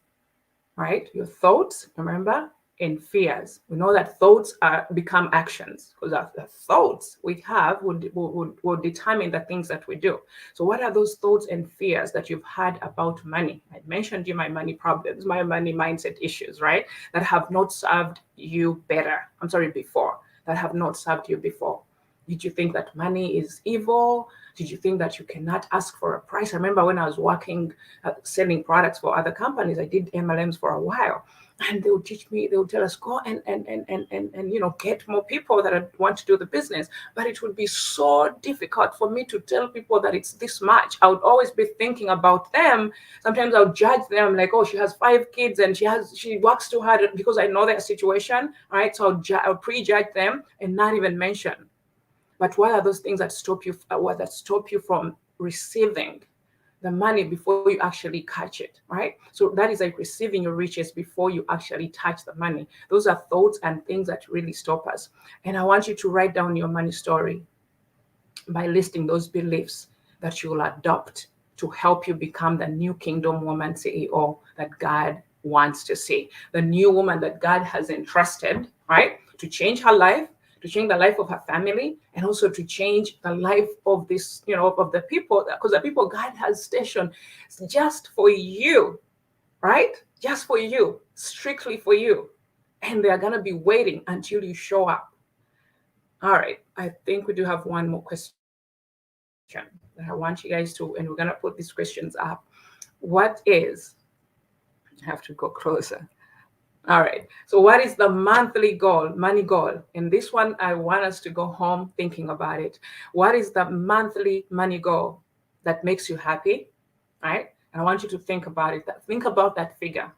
right? Your thoughts, remember, and fears. We know that thoughts become actions, because the thoughts we have will determine the things that we do. So, what are those thoughts and fears that you've had about money? I mentioned you my money problems, my money mindset issues, right? That have not served you better. I'm sorry, before, that have not served you before. Did you think that money is evil? Did you think that you cannot ask for a price? I remember when I was working, selling products for other companies, I did MLMs for a while. And they would teach me, they would tell us, go and get more people that want to do the business. But it would be so difficult for me to tell people that it's this much. I would always be thinking about them. Sometimes I would judge them, like, oh, she has 5 kids and she works too hard, because I know their situation. All right. So I'll prejudge them and not even mention. But what are those things that stop you? That stop you from receiving the money before you actually catch it, right? So that is like receiving your riches before you actually touch the money. Those are thoughts and things that really stop us. And I want you to write down your money story by listing those beliefs that you will adopt to help you become the new kingdom woman CEO that God wants to see, the new woman that God has entrusted, right? To change her life, to change the life of her family, and also to change the life of this, of the people, because the people God has stationed just for you, right? Just for you, strictly for you. And they're going to be waiting until you show up. All right. I think we do have one more question that I want you guys to, and we're going to put these questions up. What is, I have to go closer. All right. So, what is the monthly goal, money goal? And this one, I want us to go home thinking about it. What is the monthly money goal that makes you happy? Right. And I want you to think about it. Think about that figure.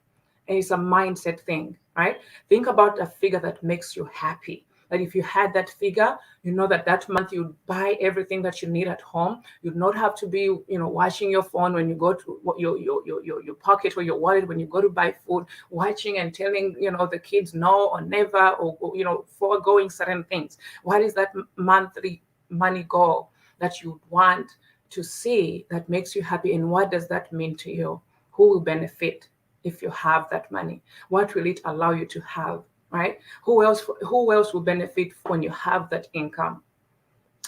And it's a mindset thing, right? Think about a figure that makes you happy. That if you had that figure, you know that that month you'd buy everything that you need at home. You'd not have to be, watching your phone when you go to your pocket or your wallet when you go to buy food, watching and telling, the kids no or never, or foregoing certain things. What is that monthly money goal that you want to see that makes you happy, and what does that mean to you? Who will benefit if you have that money? What will it allow you to have, right? Who else will benefit when you have that income?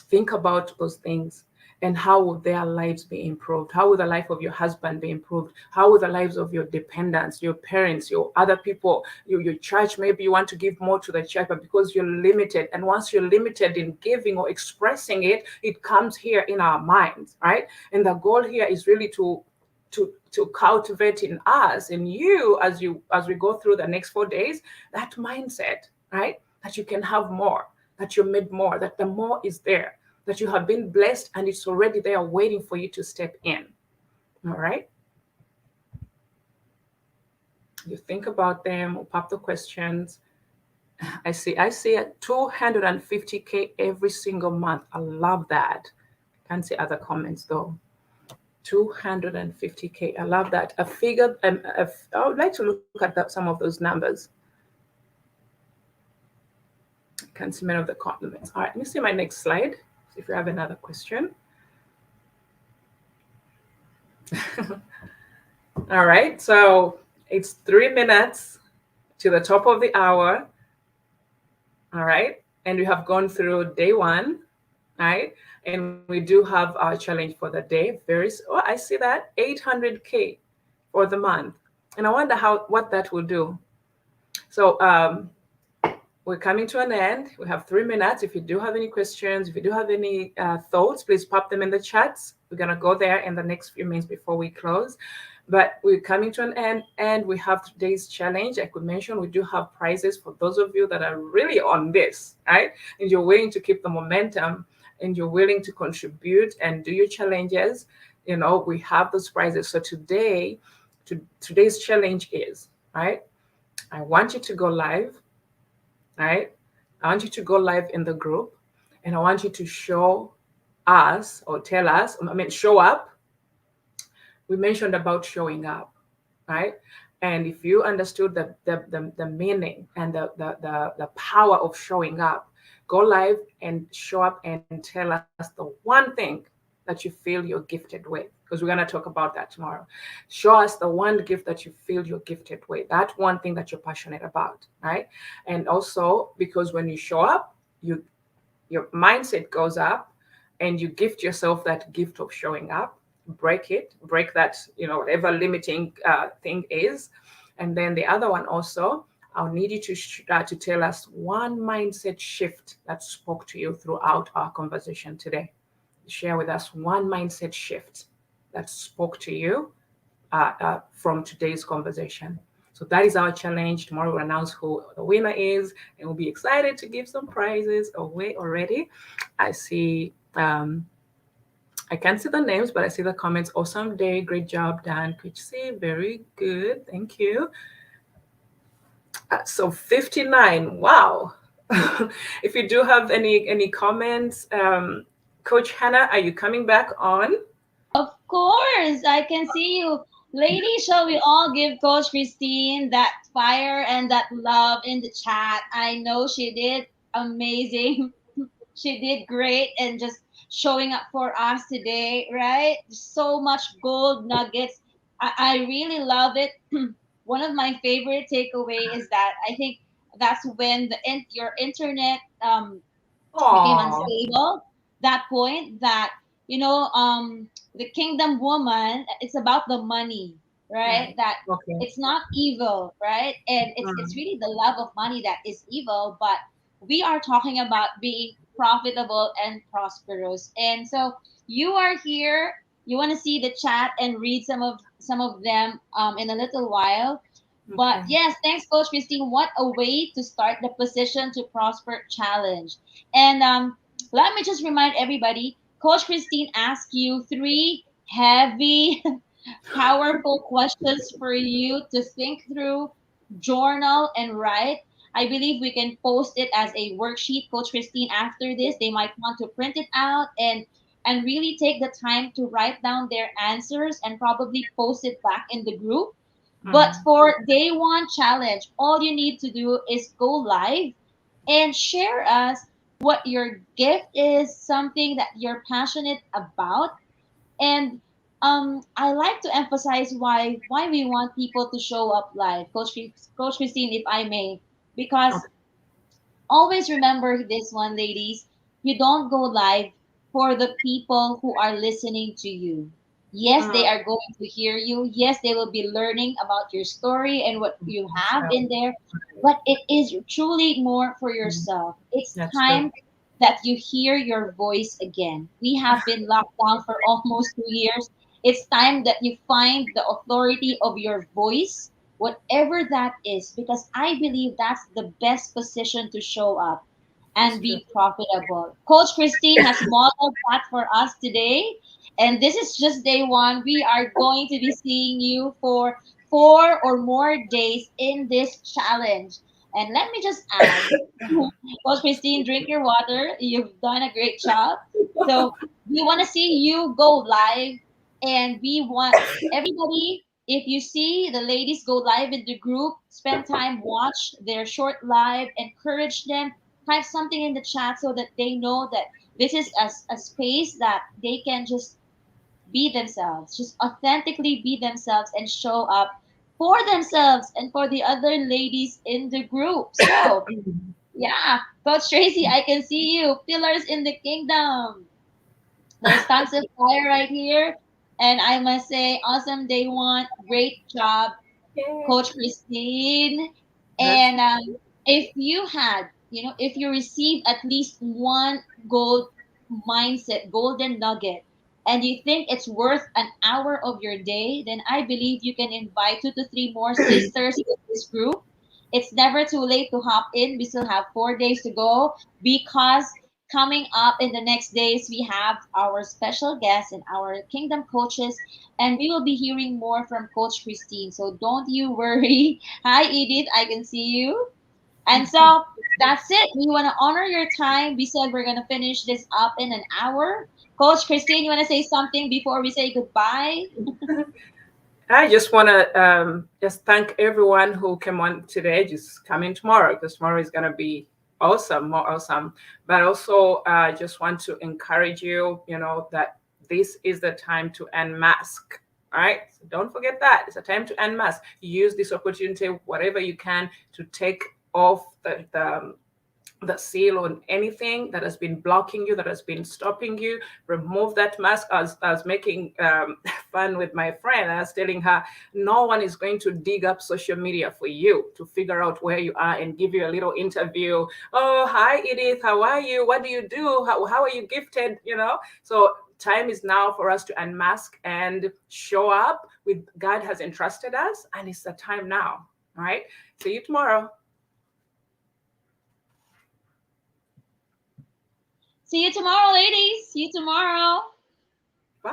Think about those things, and how will their lives be improved? How will the life of your husband be improved? How will the lives of your dependents, your parents, your other people, your church? Maybe you want to give more to the church, but because you're limited, and once you're limited in giving or expressing it, it comes here in our minds, right? And the goal here is really to cultivate in us, in you, as we go through the next 4 days, that mindset, right? That you can have more, that you're made more, that the more is there, that you have been blessed and it's already there waiting for you to step in. All right. You think about them, or pop the questions. I see a 250K every single month. I love that. Can't see other comments though. 250K. I love that. A figure. I would like to look at some of those numbers. I can't see many of the compliments. All right, let me see my next slide. See if we have another question. All right, so it's 3 minutes to the top of the hour. All right, and we have gone through day one. Right, and we do have our challenge for the day. I see that 800K for the month, and I wonder what that will do. So we're coming to an end. We have 3 minutes. If you do have any questions, if you do have any thoughts, please pop them in the chats. We're going to go there in the next few minutes before we close. But we're coming to an end, and we have today's challenge. I could mention we do have prizes for those of you that are really on this, right? And you're willing to keep the momentum, and you're willing to contribute and do your challenges. We have those prizes. So today's challenge is, right? I want you to go live. Right? I want you to go live in the group, and I want you to show us, or tell us, show up. We mentioned about showing up, right? And if you understood the meaning and the power of showing up, go live and show up and tell us the one thing that you feel you're gifted with. Because because we're going to talk about that tomorrow. Show us the one gift that you feel you're gifted with, that one thing that you're passionate about, right? And also, because when you show up, your mindset goes up, and you gift yourself that gift of showing up. Break that, whatever limiting thing is. And then the other one also, I'll need you to tell us one mindset shift that spoke to you throughout our conversation today. Share with us one mindset shift that spoke to you from today's conversation. So that is our challenge. Tomorrow we'll announce who the winner is, and we'll be excited to give some prizes away already. I see. I can't see the names, but I see the comments. Awesome day, great job, Dan. Could you see? Very good, thank you. So 59. Wow. If you do have any comments, Coach Hannah, are you coming back on? Of course, I can see you. Ladies, shall we all give Coach Christine that fire and that love in the chat? I know she did amazing. She did great and just showing up for us today, right? So much gold nuggets. I really love it. One of my favorite takeaway is that I think that's when your internet became Oh, unstable. That point that you know the kingdom woman, it's about the money, right? That okay. it's not evil, right? And it's Mm, really the love of money that is evil, but we are talking about being profitable and prosperous. And so you are here, you want to see the chat and read some of them in a little while. But okay. yes, thanks, Coach Christine. What a way to start the Position to Prosper challenge. And let me just remind everybody, Coach Christine asked you three heavy, powerful questions for you to think through, journal, and write. I believe we can post it as a worksheet, Coach Christine, after this. They might want to print it out and really take the time to write down their answers and probably post it back in the group. But Mm, for day 1 challenge, all you need to do is go live and share us what your gift is, something that you're passionate about. And I like to emphasize why we want people to show up live, Coach Christine, if I may, because okay. always remember this one, ladies. You don't go live for the people who are listening to you. Yes, they Mm, are going to hear you. Yes, they will be learning about your story and what you have so, in there. But it is truly more for mm, yourself. It's that's true. time that you hear your voice again. We have been locked down for almost 2 years. It's time that you find the authority of your voice, whatever that is, because I believe that's the best position to show up That's and true. be profitable. Coach Christine has modeled that for us today. And this is just day 1. We are going to be seeing you for 4 or more days in this challenge. And let me just add, Coach Christine, drink your water. You've done a great job. So we want to see you go live, and we want everybody. If you see the ladies go live in the group, spend time, watch their short live, encourage them, type something in the chat so that they know that this is a space that they can just be themselves, just authentically be themselves and show up for themselves and for the other ladies in the group. So, yeah, Coach Tracy, I can see you. Pillars in the kingdom. There's tons of fire right here. And I must say, awesome day 1. Great job, Yeah, Coach Christine. that's And if you had, if you received at least one gold mindset, golden nugget, and you think it's worth an hour of your day, then I believe you can invite 2 to 3 more sisters in this group. It's never too late to hop in. We still have 4 days to go because coming up in the next days, we have our special guests and our kingdom coaches, and we will be hearing more from Coach Christine. So don't you worry. Hi, Edith. I can see you. And so that's it. We want to honor your time. We said we're going to finish this up in an hour. Coach Christine, you want to say something before we say goodbye? I just want to just thank everyone who came on today. Just come in tomorrow because tomorrow is going to be awesome, more awesome. But also, I just want to encourage you, that this is the time to unmask. All right. So don't forget that. It's a time to unmask. Use this opportunity, whatever you can, to take off the seal on anything that has been blocking you, that has been stopping you. Remove that mask. I was making fun with my friend. I was telling her, no one is going to dig up social media for you to figure out where you are and give you a little interview. Oh, hi, Edith. How are you? What do you do? How are you gifted? So time is now for us to unmask and show up with God has entrusted us, and it's the time now. All right. See you tomorrow. See you tomorrow, ladies. See you tomorrow.